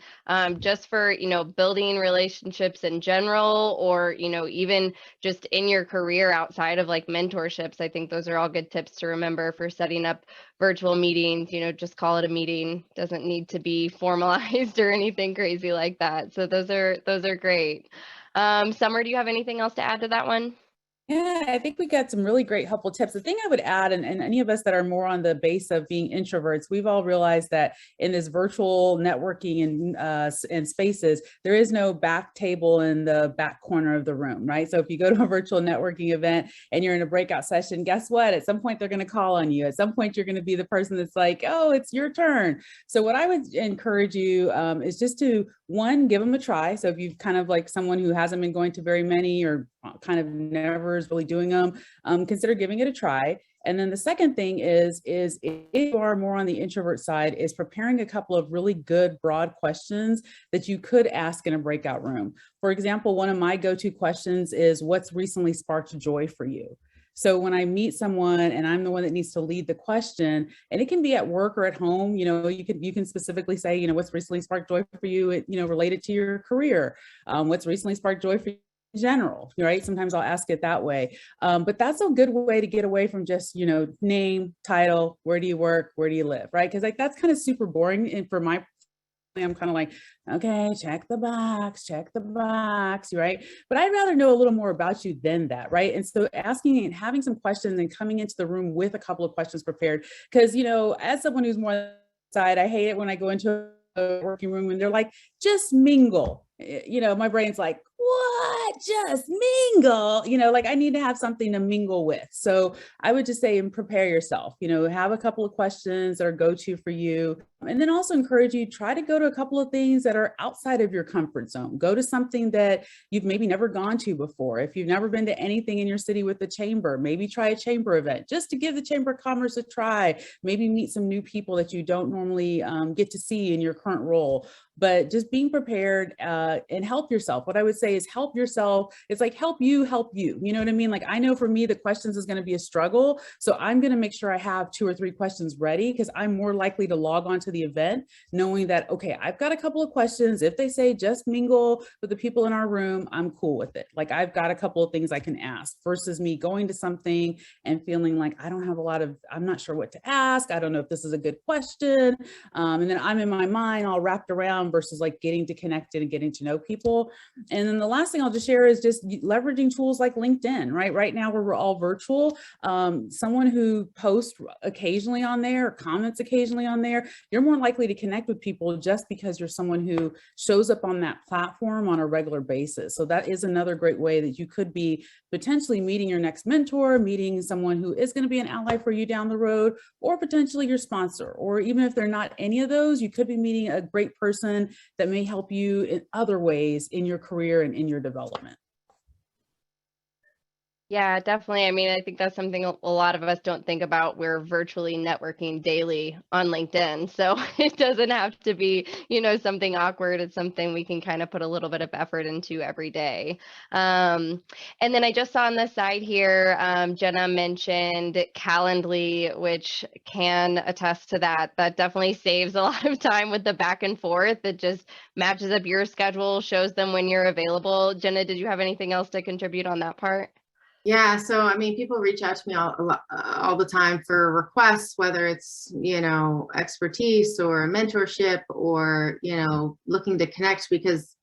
just for, building relationships in general, or, even just in your career outside of like mentorships, I think those are all good tips to remember for setting up virtual meetings. Just call it a meeting. Doesn't need to be formalized or anything crazy like that. So those are great. Summer, do you have anything else to add to that one? Yeah, I think we got some really great helpful tips. The thing I would add, and any of us that are more on the base of being introverts, we've all realized that in this virtual networking and spaces, there is no back table in the back corner of the room, right? So if you go to a virtual networking event and you're in a breakout session, guess what? At some point, they're going to call on you. At some point, you're going to be the person that's like, oh, it's your turn. So what I would encourage you is just to, one, give them a try. So if you've kind of like someone who hasn't been going to very many or kind of never is really doing them, consider giving it a try. And then the second thing is if you are more on the introvert side, is preparing a couple of really good broad questions that you could ask in a breakout room. For example, one of my go-to questions is, what's recently sparked joy for you? So when I meet someone and I'm the one that needs to lead the question, and it can be at work or at home, you can specifically say, what's recently sparked joy for you, related to your career. What's recently sparked joy for you in general, right? Sometimes I'll ask it that way. But that's a good way to get away from just, name, title, where do you work, where do you live, right? Because like that's kind of super boring. And for my I'm kind of like, okay, check the box, right? But I'd rather know a little more about you than that, right? And so asking and having some questions and coming into the room with a couple of questions prepared, because, as someone who's more side, I hate it when I go into a working room and they're like, just mingle. My brain's like, what? Just mingle? Like I need to have something to mingle with. So I would just say, and prepare yourself, have a couple of questions that are go-to for you. And then also encourage you, try to go to a couple of things that are outside of your comfort zone. Go to something that you've maybe never gone to before. If you've never been to anything in your city with the chamber, maybe try a chamber event just to give the Chamber of Commerce a try. Maybe meet some new people that you don't normally get to see in your current role. But just being prepared and help yourself. What I would say is help yourself. It's like help you. You know what I mean? Like I know for me, the questions is going to be a struggle. So I'm going to make sure I have 2 or 3 questions ready, because I'm more likely to log on to the event knowing that, okay, I've got a couple of questions. If they say just mingle with the people in our room, I'm cool with it. Like I've got a couple of things I can ask, versus me going to something and feeling like I don't have I'm not sure what to ask. I don't know if this is a good question. And then I'm in my mind all wrapped around, versus like getting to connect and getting to know people. And then the last thing I'll just share is just leveraging tools like LinkedIn, right? Right now, where we're all virtual, someone who posts occasionally on there or comments occasionally on there, you're more likely to connect with people just because you're someone who shows up on that platform on a regular basis. So that is another great way that you could be potentially meeting your next mentor, meeting someone who is going to be an ally for you down the road, or potentially your sponsor. Or even if they're not any of those, you could be meeting a great person that may help you in other ways in your career and in your development. Yeah, definitely. I mean, I think that's something a lot of us don't think about. We're virtually networking daily on LinkedIn. So it doesn't have to be, something awkward. It's something we can kind of put a little bit of effort into every day. And then I just saw on the side here, Jenna mentioned Calendly, which can attest to that. That definitely saves a lot of time with the back and forth. It just matches up your schedule, shows them when you're available. Jenna, did you have anything else to contribute on that part? Yeah, so I mean, people reach out to me all the time for requests, whether it's, expertise or mentorship or, looking to connect because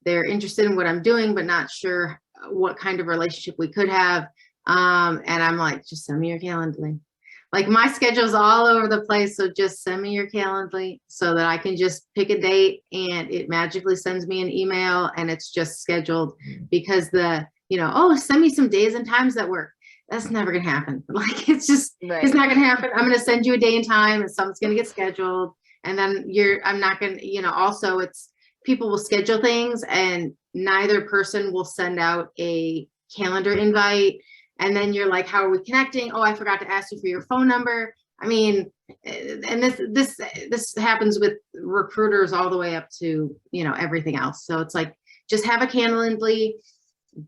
they're interested in what I'm doing, but not sure what kind of relationship we could have. And I'm like, just send me your Calendly. Like my schedule's all over the place, so just send me your Calendly so that I can just pick a date and it magically sends me an email and it's just scheduled because oh, send me some days and times that work. That's never gonna happen. Like it's Right. not gonna happen. I'm gonna send you a day and time and something's gonna get scheduled. And then I'm not gonna, also it's people will schedule things and neither person will send out a calendar invite. And then you're like, how are we connecting? Oh, I forgot to ask you for your phone number. I mean, and this happens with recruiters all the way up to, everything else. So it's like, just have a Calendly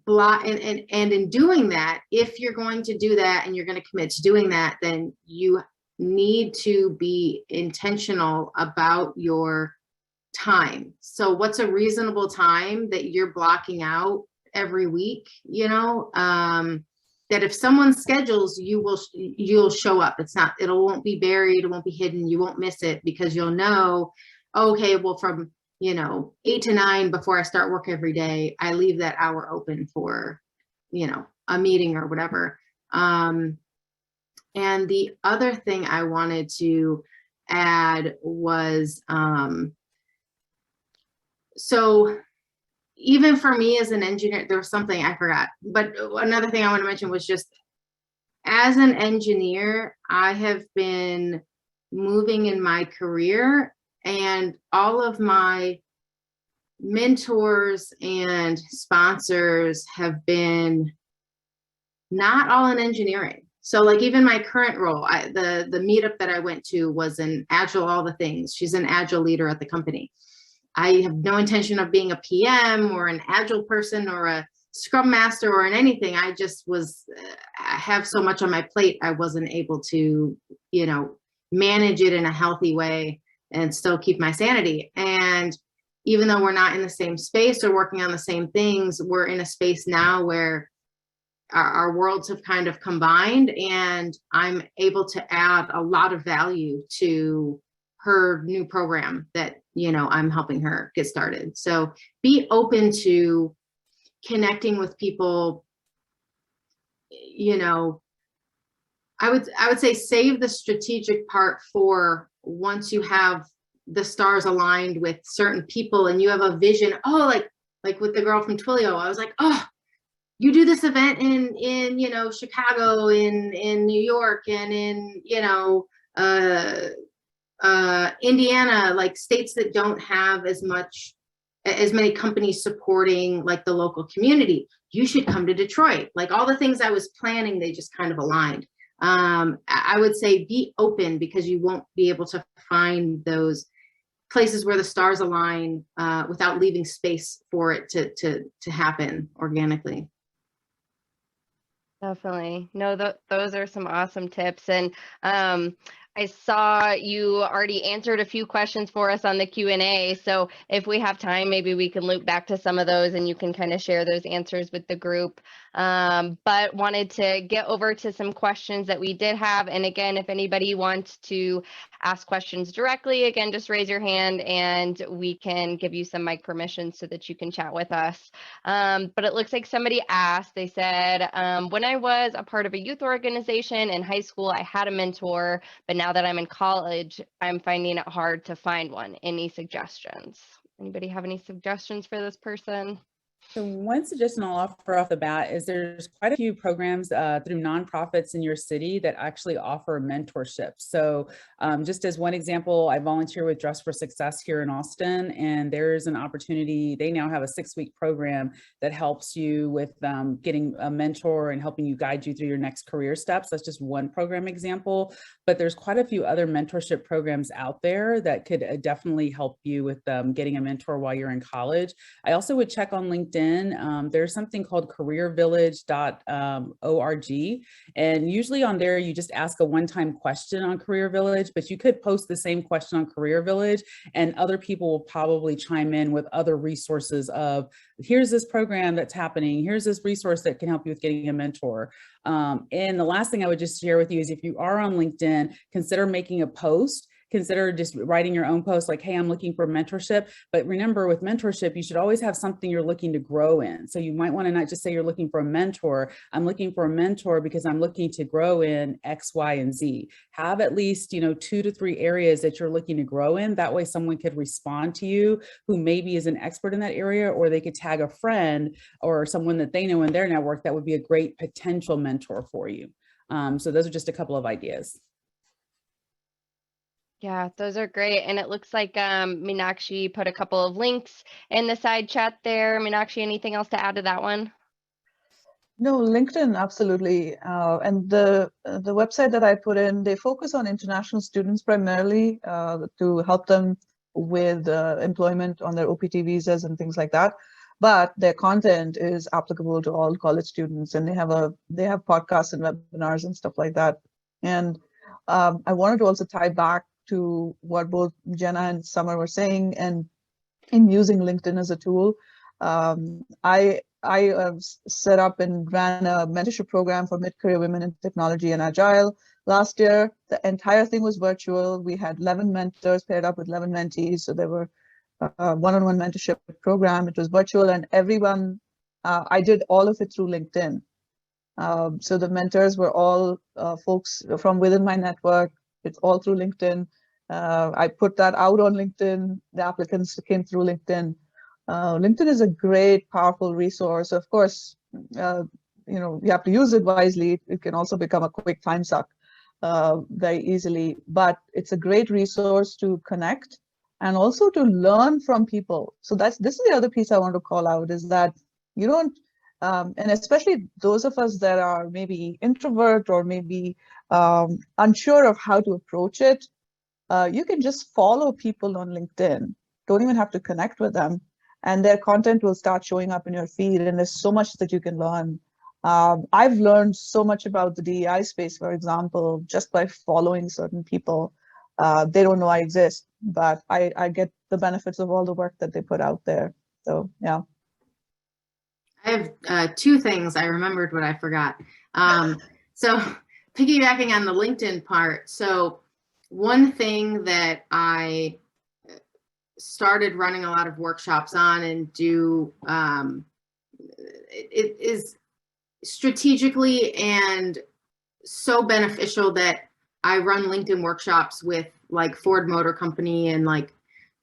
block. And in doing that, if you're going to do that and you're going to commit to doing that, then you need to be intentional about your time. So what's a reasonable time that you're blocking out every week, that if someone schedules, you'll show up. It won't be buried, it won't be hidden, you won't miss it because you'll know, okay, well from 8 to 9 before I start work every day, I leave that hour open for, a meeting or whatever. And the other thing I wanted to add was, so even for me as an engineer, there was something I forgot, but another thing I want to mention was just as an engineer, I have been moving in my career and all of my mentors and sponsors have been not all in engineering. So like even my current role, the meetup that I went to was an Agile all the things. She's an Agile leader at the company. I have no intention of being a PM or an Agile person or a Scrum Master or in anything. I just I have so much on my plate. I wasn't able to, manage it in a healthy way and still keep my sanity. And even though we're not in the same space or working on the same things, we're in a space now where our worlds have kind of combined and I'm able to add a lot of value to her new program that, I'm helping her get started. So be open to connecting with people, I would say save the strategic part for once you have the stars aligned with certain people and you have a vision. Oh, like with the girl from Twilio, I was like, oh, you do this event in Chicago, in New York, and in Indiana, like states that don't have as many companies supporting like the local community. You should come to Detroit. Like all the things I was planning, they just kind of aligned. I would say be open because you won't be able to find those places where the stars align without leaving space for it to happen organically. Definitely. No, those are some awesome tips. And I saw you already answered a few questions for us on the Q&A. So if we have time, maybe we can loop back to some of those and you can kind of share those answers with the group. But wanted to get over to some questions that we did have. And again, if anybody wants to ask questions directly, again, just raise your hand and we can give you some mic permission so that you can chat with us. But it looks like somebody asked, they said, when I was a part of a youth organization in high school, I had a mentor, but now that I'm in college, I'm finding it hard to find one. Any suggestions? Anybody have any suggestions for this person? So one suggestion I'll offer off the bat is there's quite a few programs through nonprofits in your city that actually offer mentorship. So just as one example, I volunteer with Dress for Success here in Austin, and there's an opportunity. They now have a 6-week program that helps you with getting a mentor and helping you guide you through your next career steps. That's just one program example, but there's quite a few other mentorship programs out there that could definitely help you with getting a mentor while you're in college. I also would check on LinkedIn. There's something called careervillage.org. And usually on there, you just ask a one-time question on Career Village, but you could post the same question on Career Village and other people will probably chime in with other resources of, here's this program that's happening, here's this resource that can help you with getting a mentor. And the last thing I would just share with you is if you are on LinkedIn, consider making a post. Consider just writing your own post like, hey, I'm looking for mentorship. But remember, with mentorship, you should always have something you're looking to grow in. So you might want to not just say you're looking for a mentor. I'm looking for a mentor because I'm looking to grow in X, Y, and Z. Have at least, 2 to 3 areas that you're looking to grow in. That way someone could respond to you who maybe is an expert in that area, or they could tag a friend or someone that they know in their network that would be a great potential mentor for you. So those are just a couple of ideas. Yeah, those are great. And it looks like Meenakshi put a couple of links in the side chat there. Meenakshi, anything else to add to that one? No, LinkedIn, absolutely. And the website that I put in, they focus on international students primarily to help them with employment on their OPT visas and things like that. But their content is applicable to all college students, and they have podcasts and webinars and stuff like that. And I wanted to also tie back to what both Jenna and Summer were saying, and in using LinkedIn as a tool. I set up and ran a mentorship program for mid-career women in technology and agile last year. The entire thing was virtual. We had 11 mentors paired up with 11 mentees. So there were one-on-one mentorship program. It was virtual, and everyone, I did all of it through LinkedIn. So the mentors were all folks from within my network. It's all through LinkedIn. I put that out on LinkedIn. The applicants came through LinkedIn. LinkedIn is a great, powerful resource. Of course, you have to use it wisely. It can also become a quick time suck very easily, but it's a great resource to connect and also to learn from people. So this is the other piece I want to call out, is that you don't, and especially those of us that are maybe introvert or maybe unsure of how to approach it, you can just follow people on LinkedIn. Don't even have to connect with them, and their content will start showing up in your feed, and there's so much that you can learn. I've learned so much about the DEI space, for example, just by following certain people. They don't know I exist, but I get the benefits of all the work that they put out there. So, yeah. I have 2 things. I remembered what I forgot. So piggybacking on the LinkedIn part. So one thing that I started running a lot of workshops on and do, it is strategically and so beneficial that I run LinkedIn workshops with like Ford Motor Company, and like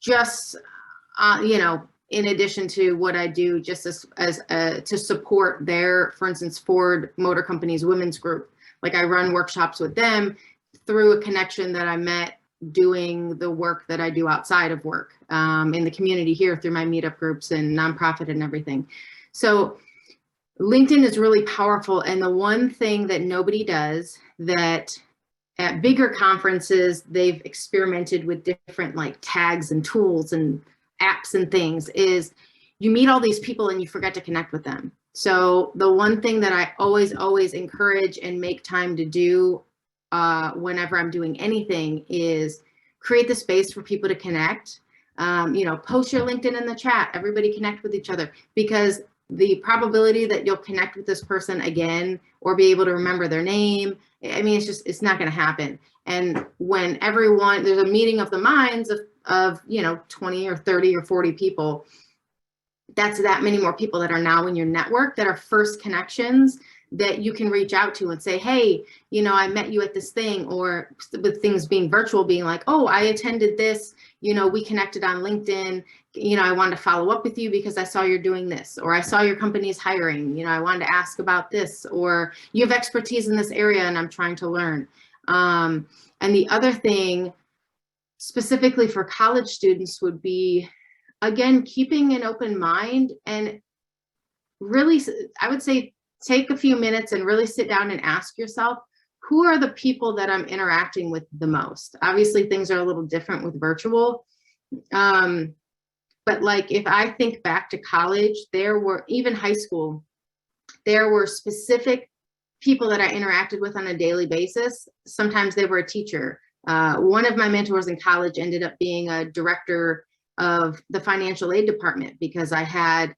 just, in addition to what I do just as to support their, for instance, Ford Motor Company's women's group. Like I run workshops with them through a connection that I met doing the work that I do outside of work in the community here through my meetup groups and nonprofit and everything. So LinkedIn is really powerful. And the one thing that nobody does, that at bigger conferences, they've experimented with different like tags and tools and apps and things, is you meet all these people and you forget to connect with them. So the one thing that I always encourage and make time to do whenever I'm doing anything is create the space for people to connect. Post your LinkedIn in the chat, everybody connect with each other, because the probability that you'll connect with this person again or be able to remember their name, I mean, it's not going to happen. And when there's a meeting of the minds of 20 or 30 or 40 people, that's that many more people that are now in your network that are first connections that you can reach out to and say, hey, you know, I met you at this thing, or with things being virtual, being like, oh, I attended this, you know, we connected on LinkedIn, you know, I wanted to follow up with you because I saw you're doing this, or I saw your company's hiring, you know, I wanted to ask about this, or you have expertise in this area and I'm trying to learn. And the other thing specifically for college students would be, again, keeping an open mind, and really, I would say, take a few minutes and really sit down and ask yourself, who are the people that I'm interacting with the most? Obviously, things are a little different with virtual. But like, if I think back to college, there were, even high school, there were specific people that I interacted with on a daily basis. Sometimes they were a teacher. One of my mentors in college ended up being a director of the financial aid department because I had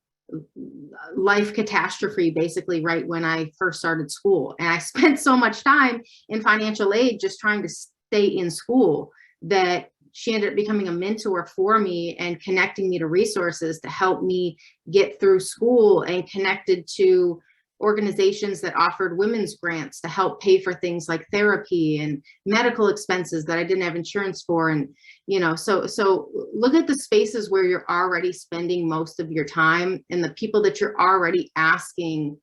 life catastrophe basically right when I first started school. And I spent so much time in financial aid just trying to stay in school that she ended up becoming a mentor for me and connecting me to resources to help me get through school, and connected to organizations that offered women's grants to help pay for things like therapy and medical expenses that I didn't have insurance for. And, you know, so look at the spaces where you're already spending most of your time and the people that you're already asking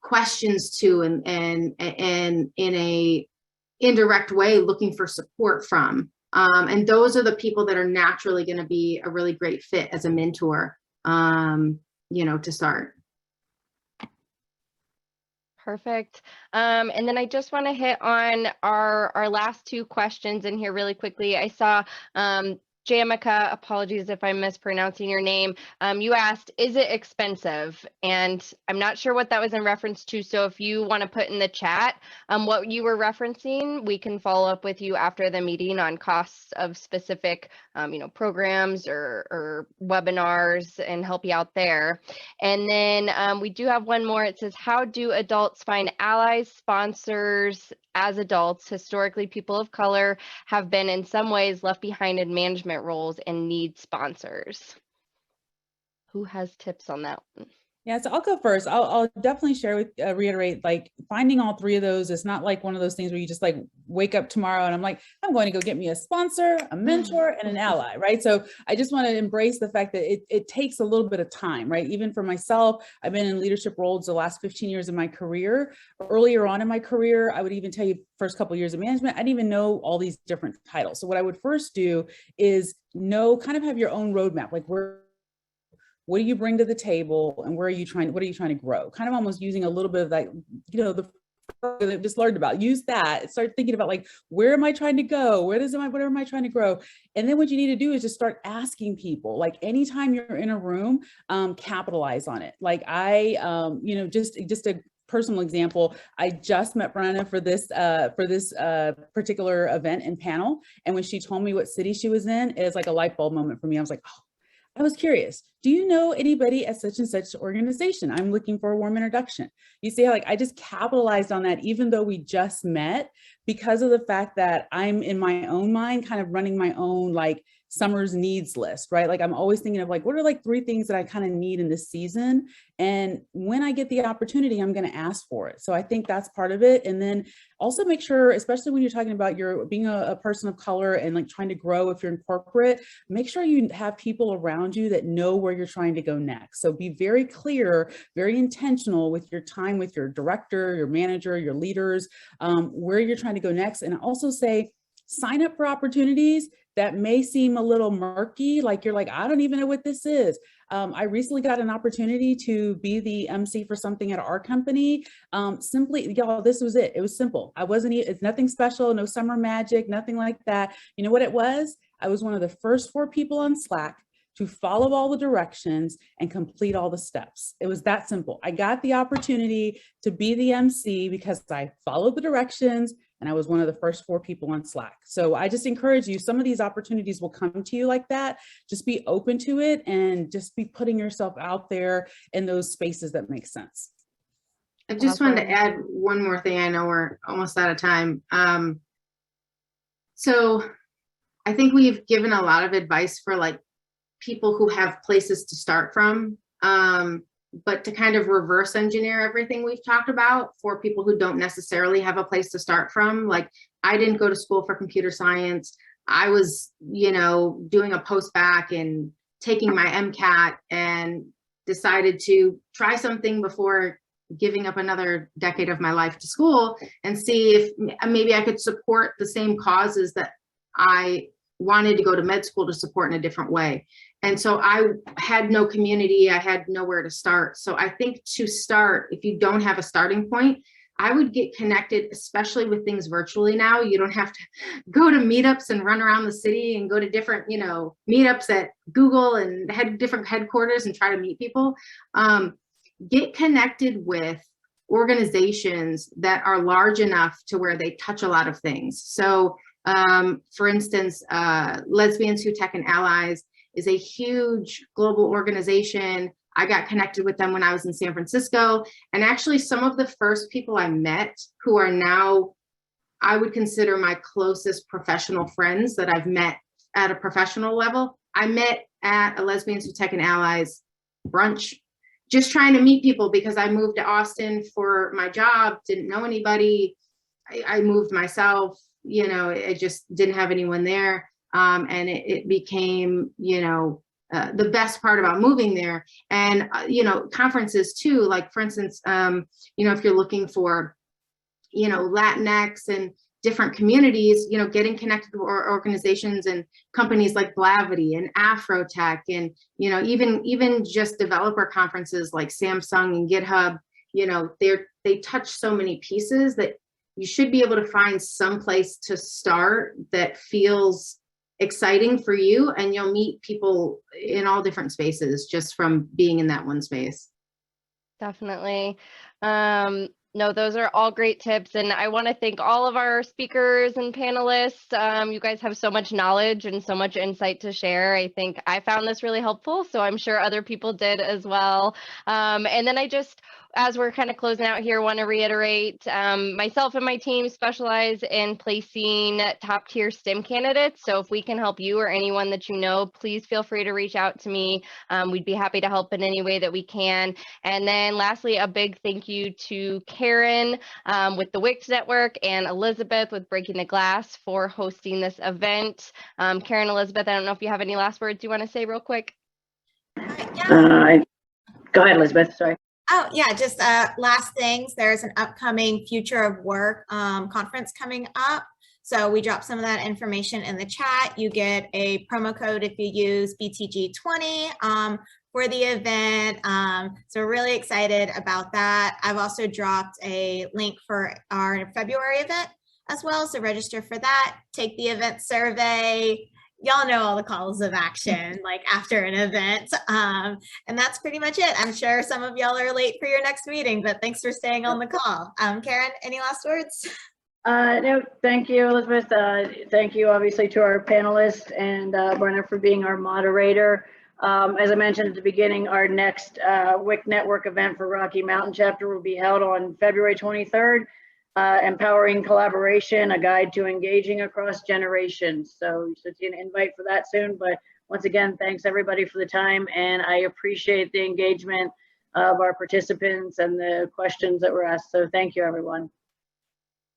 questions to, and in a indirect way looking for support from. And those are the people that are naturally going to be a really great fit as a mentor, you know, to start. Perfect. And then I just want to hit on our last two questions in here really quickly. I saw Jamaica, apologies if I'm mispronouncing your name. You asked, is it expensive? And I'm not sure what that was in reference to. So if you want to put in the chat what you were referencing, we can follow up with you after the meeting on costs of specific you know, programs or webinars and help you out there. And then we do have one more. It says, how do adults find allies, sponsors? As adults, historically, people of color have been in some ways left behind in management roles and need sponsors. Who has tips on that one? Yeah, so I'll go first. I'll definitely share with, reiterate, like finding all three of those is not like one of those things where you just like wake up tomorrow and I'm like, I'm going to go get me a sponsor, a mentor, and an ally, right? So I just want to embrace the fact that it takes a little bit of time, right? Even for myself, I've been in leadership roles the last 15 years of my career. Earlier on in my career, I would even tell you first couple of years of management, I didn't even know all these different titles. So what I would first do is kind of have your own roadmap, like what do you bring to the table, and what are you trying to grow? Kind of almost using a little bit of that, you know, the that I just learned about, use that, start thinking about like, where am I trying to go? What am I trying to grow? And then what you need to do is just start asking people, like anytime you're in a room, capitalize on it. Like you know, just a personal example, I just met Brenna for this particular event and panel. And when she told me what city she was in, it was like a light bulb moment for me. I was like, oh, I was curious. Do you know anybody at such and such organization? I'm looking for a warm introduction. You see how like I just capitalized on that, even though we just met, because of the fact that I'm in my own mind kind of running my own like summer's needs list, right? Like I'm always thinking of like, what are like 3 things that I kind of need in this season? And when I get the opportunity, I'm going to ask for it. So I think that's part of it. And then also make sure, especially when you're talking about your being a person of color and like trying to grow, if you're in corporate, make sure you have people around you that know where you're trying to go next. So be very clear, very intentional with your time with your director, your manager, your leaders, where you're trying to go next. And also say, sign up for opportunities that may seem a little murky, like you're like, I don't even know what this is. I recently got an opportunity to be the MC for something at our company. Simply, y'all, this was it. It was simple. It's nothing special, no summer magic, nothing like that. You know what it was? I was one of the first 4 people on Slack to follow all the directions and complete all the steps. It was that simple. I got the opportunity to be the MC because I followed the directions and I was one of the first 4 people on Slack. So I just encourage you, some of these opportunities will come to you like that. Just be open to it and just be putting yourself out there in those spaces that make sense. I just wanted to add one more thing. I know we're almost out of time. So I think we've given a lot of advice for like people who have places to start from. but to kind of reverse engineer everything we've talked about for people who don't necessarily have a place to start from. Like, I didn't go to school for computer science. I was, doing a post-bac and taking my MCAT and decided to try something before giving up another decade of my life to school and see if maybe I could support the same causes that I wanted to go to med school to support in a different way. And so I had no community, I had nowhere to start. So I think to start, if you don't have a starting point, I would get connected, especially with things virtually now. You don't have to go to meetups and run around the city and go to different, meetups at Google and different headquarters and try to meet people. Get connected with organizations that are large enough to where they touch a lot of things. So for instance, Lesbians Who Tech and Allies is a huge global organization. I got connected with them when I was in San Francisco. And actually some of the first people I met who are now, I would consider my closest professional friends that I've met at a professional level, I met at a Lesbians Who Tech and Allies brunch, just trying to meet people because I moved to Austin for my job, didn't know anybody. I moved myself, I just didn't have anyone there. And it became, the best part about moving there. And, conferences too, like for instance, if you're looking for, Latinx and different communities, getting connected to organizations and companies like Blavity and Afrotech and, even just developer conferences like Samsung and GitHub, they touch so many pieces that you should be able to find some place to start that feels exciting for you, and you'll meet people in all different spaces just from being in that one space. Definitely. No, those are all great tips. And I want to thank all of our speakers and panelists. You guys have so much knowledge and so much insight to share. I think I found this really helpful, so I'm sure other people did as well. And then as we're kind of closing out here, want to reiterate, myself and my team specialize in placing top tier STEM candidates. So if we can help you or anyone that you know, please feel free to reach out to me. We'd be happy to help in any way that we can. And then lastly, a big thank you to Karen with the Wix Network and Elizabeth with Breaking the Glass for hosting this event. Karen, Elizabeth, I don't know if you have any last words you want to say real quick. Go ahead, Elizabeth, sorry. Oh, yeah, just last things. There's an upcoming Future of Work conference coming up. So we dropped some of that information in the chat. You get a promo code if you use BTG20 for the event. So we're really excited about that. I've also dropped a link for our February event as well. So register for that, take the event survey. Y'all know all the calls of action like after an event. And that's pretty much it. I'm sure some of y'all are late for your next meeting, but thanks for staying on the call. Karen, any last words? No, thank you, Elizabeth. Thank you, obviously, to our panelists and Brenna for being our moderator. As I mentioned at the beginning, our next WIC Network event for Rocky Mountain Chapter will be held on February 23rd. Empowering Collaboration, a guide to engaging across generations. So you should see an invite for that soon. But once again, thanks everybody for the time, and I appreciate the engagement of our participants and the questions that were asked. So thank you, everyone.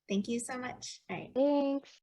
Thank you so much. All right. Thanks.